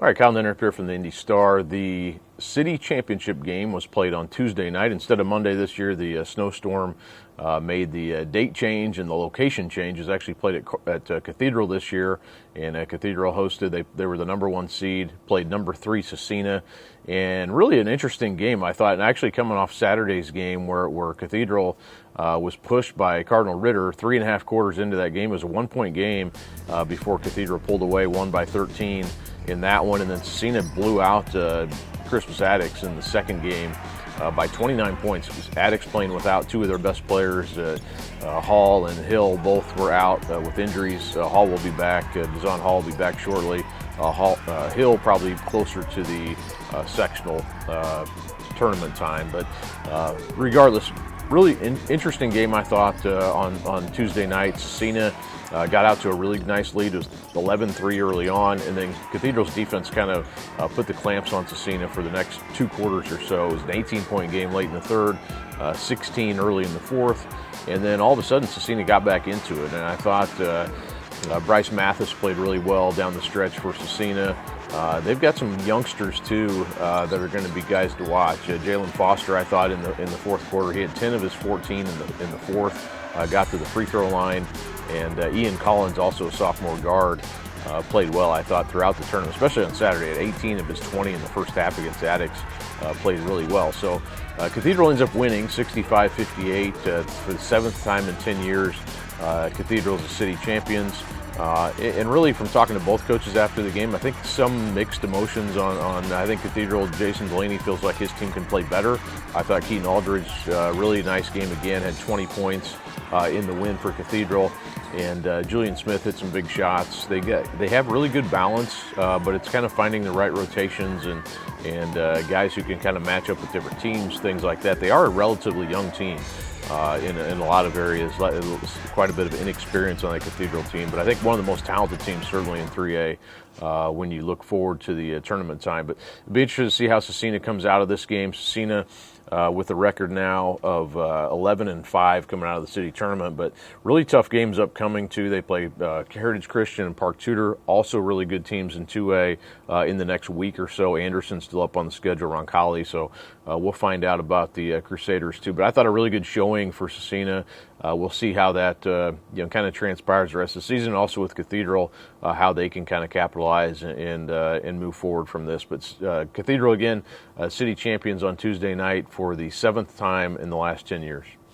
All right, Kyle Neddenriep here from the Indy Star. The city championship game was played on Tuesday night instead of Monday this year. The snowstorm made the date change and the location change. It was actually played at Cathedral this year, and Cathedral hosted. They were the number one seed, played number 3 Scecina, and really an interesting game, I thought. And actually coming off Saturday's game where Cathedral was pushed by Cardinal Ritter 3.5 quarters into that game. It was a 1-point game before Cathedral pulled away, won by 13 in that one, and then Scecina blew out Christmas Addicts in the second game by 29 points. It was Addicts playing without 2 of their best players. Hall and Hill both were out with injuries. Hall will be back. Dazon Hall will be back shortly. Hill probably closer to the sectional tournament time, but regardless, really interesting game, I thought, on Tuesday night. Scecina got out to a really nice lead. It was 11-3 early on, and then Cathedral's defense kind of put the clamps on Scecina for the next 2 quarters or so. It was an 18-point game late in the third, 16 early in the fourth, and then all of a sudden Scecina got back into it. And I thought Bryce Mathis played really well down the stretch for Scecina. They've got some youngsters too that are going to be guys to watch. Jalen Foster, I thought in the fourth quarter, he had 10 of his 14 in the fourth. Got to the free throw line, and Ian Collins, also a sophomore guard, played well, I thought, throughout the tournament, especially on Saturday. At 18 of his 20 in the first half against Addicts, played really well. So Cathedral ends up winning 65-58 for the 7th time in 10 years. Cathedral's the city champions. And really, from talking to both coaches after the game, I think some mixed emotions on I think Cathedral. Jason Delaney feels like his team can play better. I thought Keaton Aldridge, really nice game again, had 20 points in the win for Cathedral. And Julian Smith hit some big shots. They have really good balance, but it's kind of finding the right rotations and guys who can kind of match up with different teams, things like that. They are a relatively young team. In a lot of areas, quite a bit of inexperience on the Cathedral team, but I think one of the most talented teams certainly in 3A when you look forward to the tournament time. But it'll be interesting to see how Scecina comes out of this game. Scecina with a record now of 11-5 coming out of the city tournament, but really tough games upcoming too. They play Heritage Christian and Park Tudor, also really good teams in 2A in the next week or so. Anderson's still up on the schedule, Roncalli, so we'll find out about the Crusaders too. But I thought a really good showing for Scecina. We'll see how that kind of transpires the rest of the season. Also with Cathedral, how they can kind of capitalize and move forward from this. But Cathedral again, city champions on Tuesday night for the 7th time in the last 10 years.